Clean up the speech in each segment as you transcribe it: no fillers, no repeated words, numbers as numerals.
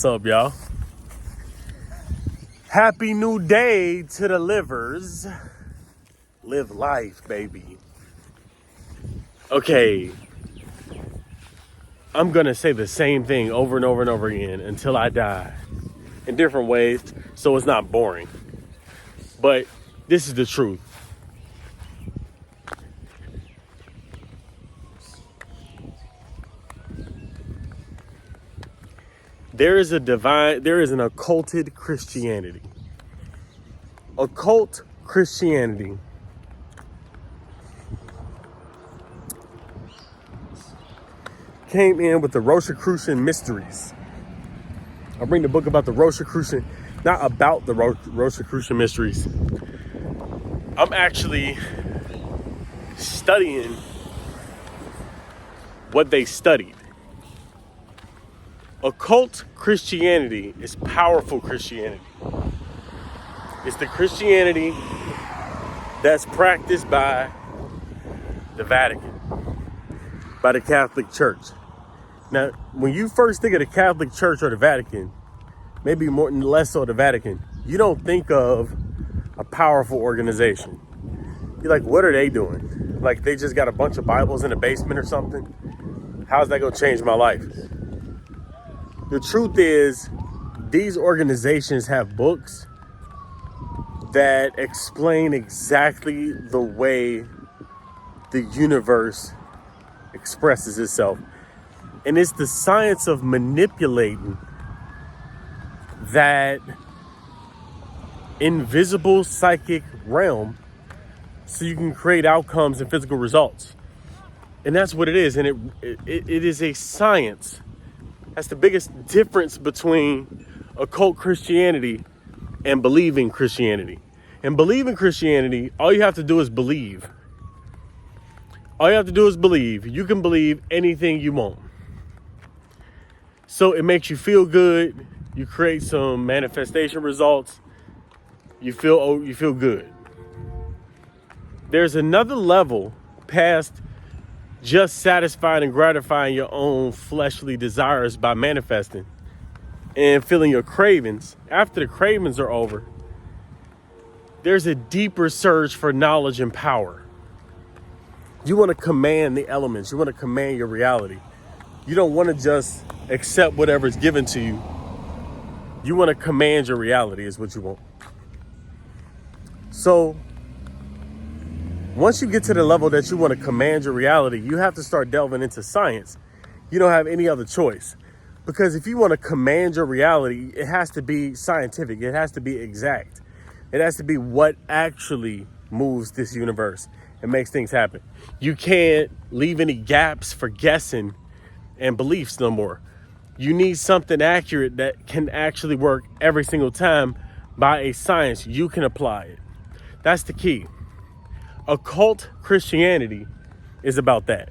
What's up, y'all? Happy new day to the livers. Live life, baby. Okay, I'm gonna say the same thing over and over and over again until I die in different ways, so it's not boring. But this is the truth. There is an occulted Christianity. Occult Christianity came in with the Rosicrucian mysteries. I'll bring the book about the Rosicrucian, not about the Rosicrucian mysteries. I'm actually studying what they studied. Occult Christianity is powerful Christianity. It's the Christianity that's practiced by the Vatican, by the Catholic Church. Now, when you first think of the Catholic Church or the Vatican, maybe more and less so the Vatican, you don't think of a powerful organization. You're like, what are they doing? Like they just got a bunch of Bibles in a basement or something? How's that gonna change my life? The truth is, these organizations have books that explain exactly the way the universe expresses itself. And it's the science of manipulating that invisible psychic realm so you can create outcomes and physical results. And that's what it is. And it is a science. That's the biggest difference between occult Christianity and believing Christianity. And believing Christianity, all you have to do is believe. All you have to do is believe. You can believe anything you want. So it makes you feel good. You create some manifestation results. You feel good. There's another level past just satisfying and gratifying your own fleshly desires by manifesting and feeling your cravings. After the cravings are over, there's a deeper surge for knowledge and power. You want to command the elements. You want to command your reality. You don't want to just accept whatever's given to you. You want to command your reality is what you want. So once you get to the level that you want to command your reality, you have to start delving into science. You don't have any other choice. Because if you want to command your reality, it has to be scientific. It has to be exact. It has to be what actually moves this universe and makes things happen. You can't leave any gaps for guessing and beliefs no more. You need something accurate that can actually work every single time by a science. You can apply it. That's the key. Occult Christianity is about that.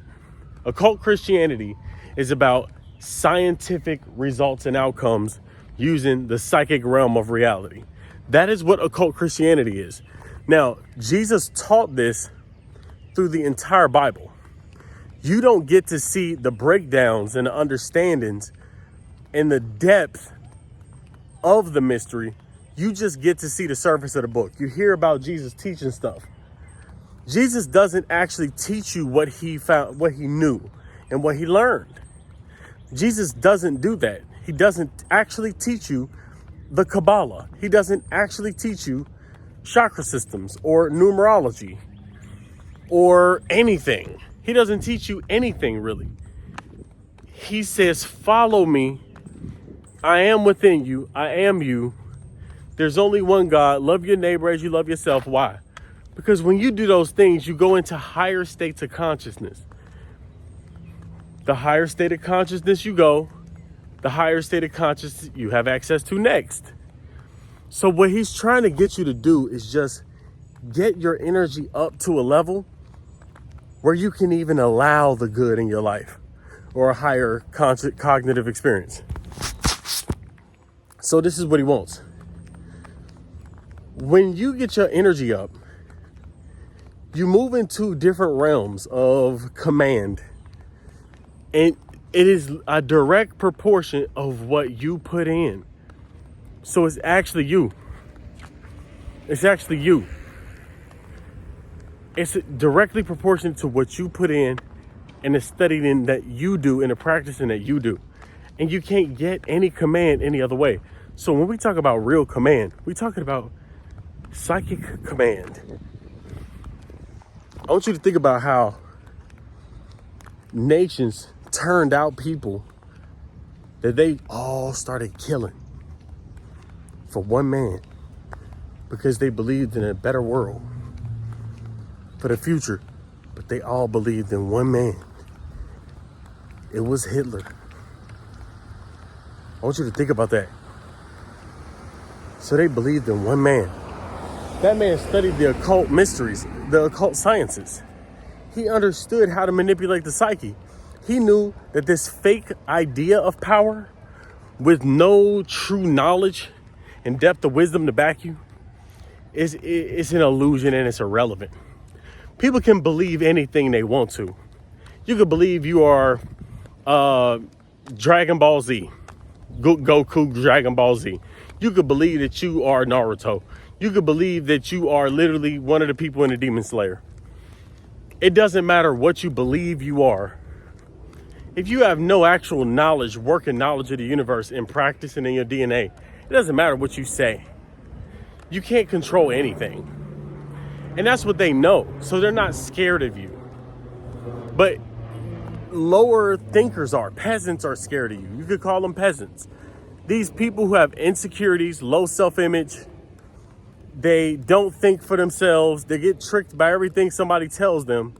Occult Christianity is about scientific results and outcomes using the psychic realm of reality. That is what occult Christianity is. Now, Jesus taught this through the entire Bible. You don't get to see the breakdowns and the understandings and the depth of the mystery. You just get to see the surface of the book. You hear about Jesus teaching stuff. Jesus doesn't actually teach you what he found, what he knew, and what he learned. Jesus doesn't do that. He doesn't actually teach you the Kabbalah. He doesn't actually teach you chakra systems or numerology or anything. He doesn't teach you anything really. He says, follow me. I am within you. I am you. There's only one God. Love your neighbor as you love yourself. Why? Because when you do those things, you go into higher states of consciousness. The higher state of consciousness you go, the higher state of consciousness you have access to next. So what he's trying to get you to do is just get your energy up to a level where you can even allow the good in your life or a higher cognitive experience. So this is what he wants. When you get your energy up, you move into different realms of command. And It is a direct proportion of what you put in. So it's actually you. It's actually you. It's directly proportionate to what you put in and the studying that you do and the practicing that you do. And you can't get any command any other way. So when we talk about real command, we're talking about psychic command. I want you to think about how nations turned out people that they all started killing for one man because they believed in a better world for the future, but they all believed in one man. It was Hitler. I want you to think about that. So they believed in one man. That man studied the occult mysteries, the occult sciences. He understood how to manipulate the psyche. He knew that this fake idea of power with no true knowledge and depth of wisdom to back you is an illusion and it's irrelevant. People can believe anything they want to. You could believe you are Dragon Ball Z, Goku Dragon Ball Z. You could believe that you are Naruto. You could believe that you are literally one of the people in the Demon Slayer. It doesn't matter what you believe you are. If you have no actual knowledge, working knowledge of the universe and practicing in your DNA, it doesn't matter what you say. You can't control anything. And that's what they know. So they're not scared of you. But lower thinkers are. Peasants are scared of you. You could call them peasants. These people who have insecurities, low self-image, they don't think for themselves. They get tricked by everything somebody tells them.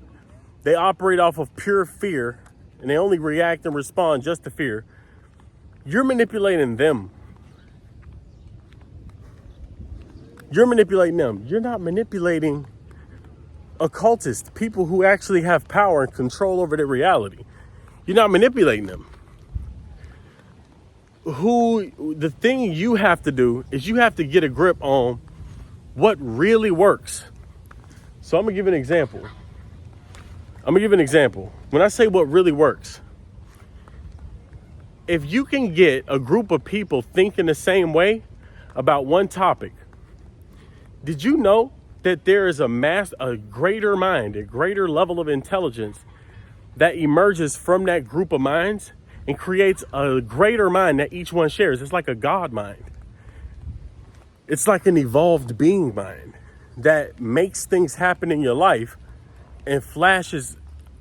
They operate off of pure fear. And they only react and respond just to fear. You're manipulating them. You're manipulating them. You're not manipulating occultists, people who actually have power and control over their reality. You're not manipulating them. The thing you have to do is you have to get a grip on what really works. So I'm gonna give an example. When I say what really works, if you can get a group of people thinking the same way about one topic, did you know that there is a greater mind, a greater level of intelligence that emerges from that group of minds and creates a greater mind that each one shares? It's like a God mind. It's like an evolved being mind that makes things happen in your life and flashes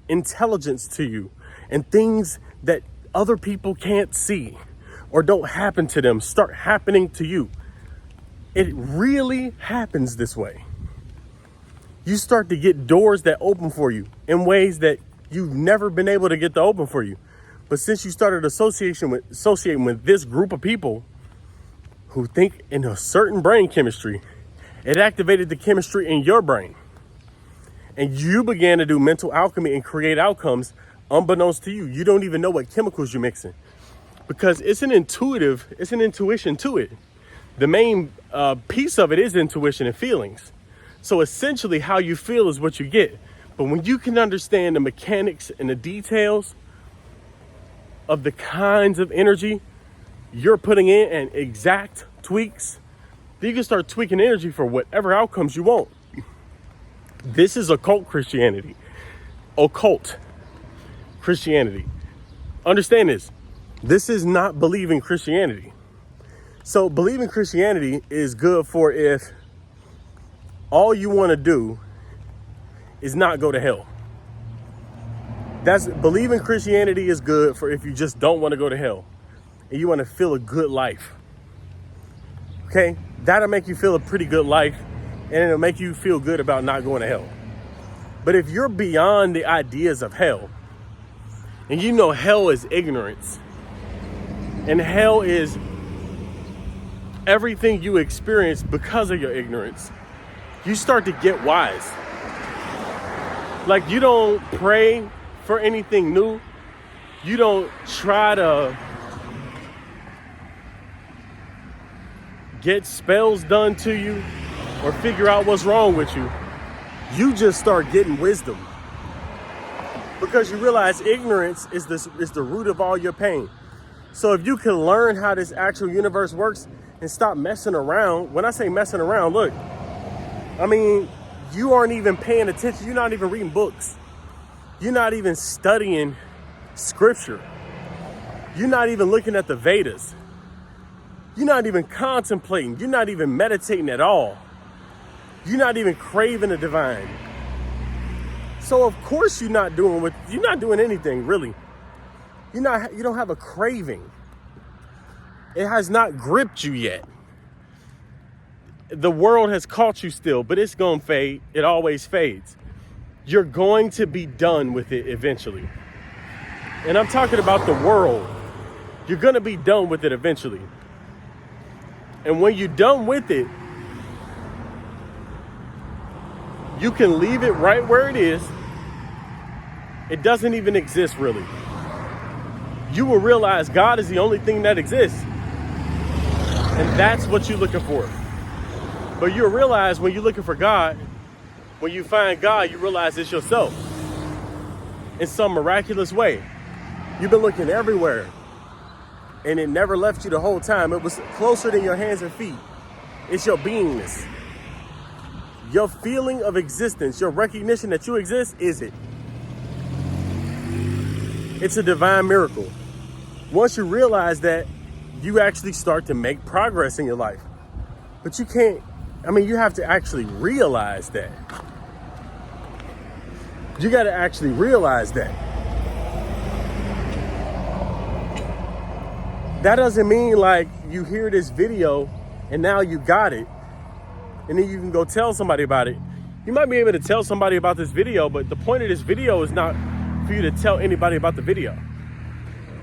intelligence to you, and things that other people can't see or don't happen to them start happening to you. It really happens this way. You start to get doors that open for you in ways that you've never been able to get to open for you. But since you started associating with this group of people who think in a certain brain chemistry, it activated the chemistry in your brain. And you began to do mental alchemy and create outcomes unbeknownst to you. You don't even know what chemicals you're mixing because it's an intuition to it. The main piece of it is intuition and feelings. So essentially how you feel is what you get. But when you can understand the mechanics and the details of the kinds of energy you're putting in and exact tweaks, then you can start tweaking energy for whatever outcomes you want. This is occult Christianity. Occult Christianity. Understand this. This is not believing Christianity. So believing Christianity is good for if all you want to do is not go to hell. Believing Christianity is good for if you just don't want to go to hell and you want to feel a good life. Okay? That'll make you feel a pretty good life. And it'll make you feel good about not going to hell. But if you're beyond the ideas of hell, and you know hell is ignorance, and hell is everything you experience because of your ignorance, you start to get wise. Like, you don't pray for anything new. You don't try to get spells done to you or figure out what's wrong with you. You just start getting wisdom. because you realize ignorance is the root of all your pain. So if you can learn how this actual universe works and stop messing around, when I say messing around, look, I mean, you aren't even paying attention. You're not even reading books. You're not even studying scripture. You're not even looking at the Vedas. You're not even contemplating. You're not even meditating at all. You're not even craving the divine. So of course you're not doing anything really. You don't have a craving. It has not gripped you yet. The world has caught you still, but it's gonna fade. It always fades. You're going to be done with it eventually. And I'm talking about the world. You're gonna be done with it eventually. And when you're done with it, you can leave it right where it is. It doesn't even exist really. You will realize God is the only thing that exists. And that's what you're looking for. But you'll realize when you're looking for God, when you find God, you realize it's yourself. In some miraculous way. You've been looking everywhere. And it never left you the whole time. It was closer than your hands and feet. It's your beingness. Your feeling of existence, your recognition that you exist, is it. It's a divine miracle. Once you realize that, you actually start to make progress in your life. But you have to actually realize that. You got to actually realize that. That doesn't mean like you hear this video and now you got it. And then you can go tell somebody about it. You might be able to tell somebody about this video, but the point of this video is not for you to tell anybody about the video.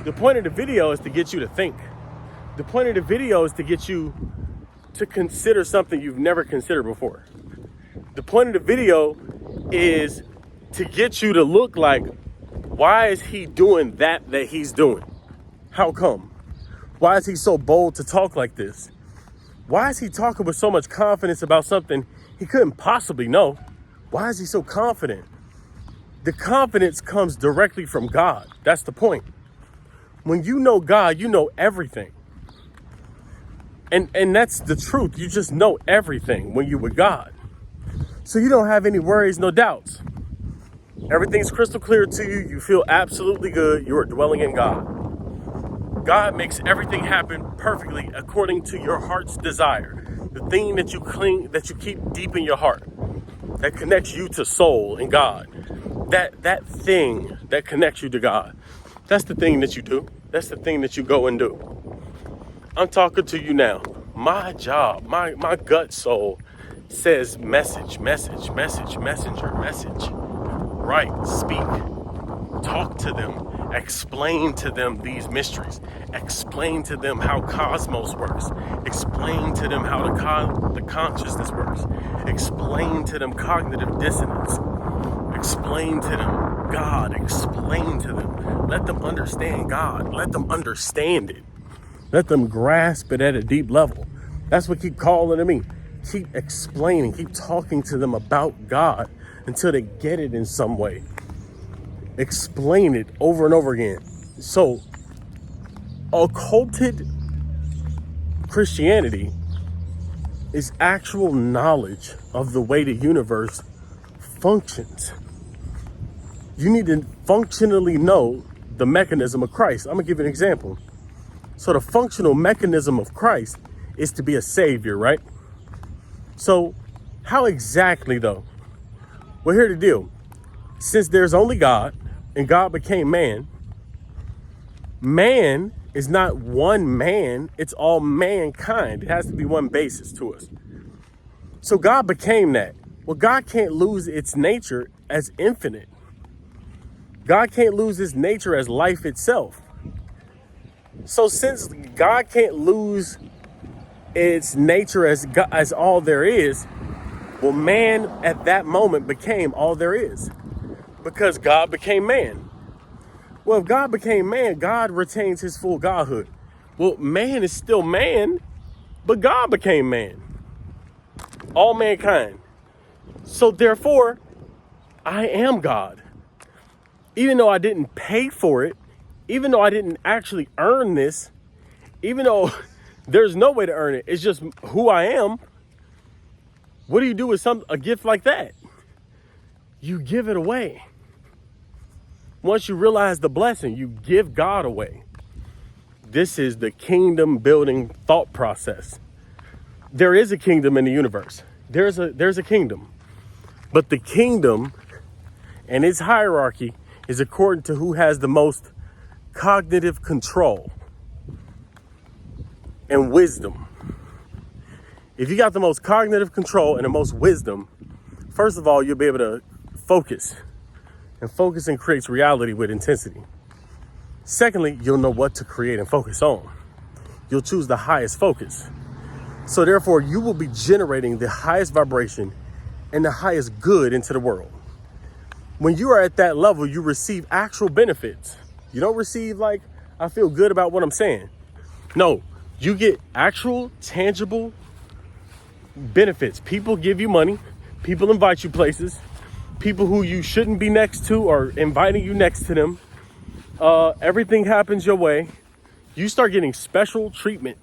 The point of the video is to get you to think. The point of the video is to get you to consider something you've never considered before. The point of the video is to get you to look like, why is he doing that he's doing? How come? Why is he so bold to talk like this? Why is he talking with so much confidence about something he couldn't possibly know? Why is he so confident? The confidence comes directly from God. That's the point. When you know God, you know everything. And that's the truth. You just know everything when you're with God. So you don't have any worries, no doubts. Everything's crystal clear to you. You feel absolutely good. You are dwelling in God. God makes everything happen perfectly according to your heart's desire. The thing that you keep deep in your heart, that connects you to soul and God. That thing that connects you to God. That's the thing that you do. That's the thing that you go and do. I'm talking to you now. My job, my gut soul says message. Write, speak, talk to them, explain to them these mysteries, explain to them how cosmos works, explain to them how the consciousness works, explain to them cognitive dissonance, explain to them God, explain to them. Let them understand God. Let them understand it. Let them grasp it at a deep level. That's what keep calling to me. Keep explaining, keep talking to them about God until they get it in some way. Explain it over and over again. So, occulted Christianity is actual knowledge of the way the universe functions. You need to functionally know the mechanism of Christ. I'm gonna give you an example. So the functional mechanism of Christ is to be a savior, right? So how exactly though? Well, here's the deal. Since there's only God and God became man, man is not one man, it's all mankind. It has to be one basis to us. So God became that. Well, God can't lose its nature as infinite. God can't lose its nature as life itself. So since God can't lose its nature as all there is, well, man at that moment became all there is because God became man. Well, if God became man, God retains his full godhood. Well, man is still man, but God became man. All mankind. So therefore, I am God. Even though I didn't pay for it, even though I didn't actually earn this, even though there's no way to earn it, it's just who I am. What do you do with a gift like that? You give it away. Once you realize the blessing, you give God away. This is the kingdom building thought process. There is a kingdom in the universe. There's a kingdom. But the kingdom and its hierarchy is according to who has the most cognitive control and wisdom. If you got the most cognitive control and the most wisdom, first of all, you'll be able to focus. And focusing creates reality with intensity. Secondly, you'll know what to create and focus on. You'll choose the highest focus. So therefore, you will be generating the highest vibration and the highest good into the world. When you are at that level, you receive actual benefits. You don't receive like, I feel good about what I'm saying. No, you get actual, tangible benefits. People give you money. People invite you places. People who you shouldn't be next to are inviting you next to them. Everything happens your way. You start getting special treatment.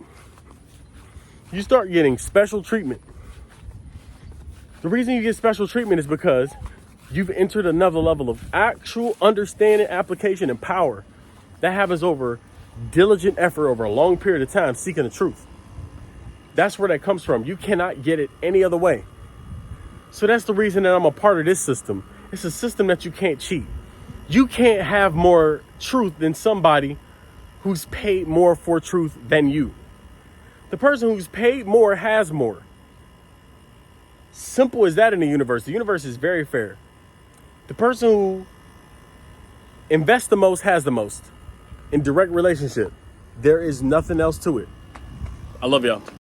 You start getting special treatment. The reason you get special treatment is because you've entered another level of actual understanding, application, and power. That happens over diligent effort over a long period of time seeking the truth. That's where that comes from. You cannot get it any other way. So that's the reason that I'm a part of this system. It's a system that you can't cheat. You can't have more truth than somebody who's paid more for truth than you. The person who's paid more has more. Simple as that in the universe. The universe is very fair. The person who invests the most has the most in direct relationship. There is nothing else to it. I love y'all.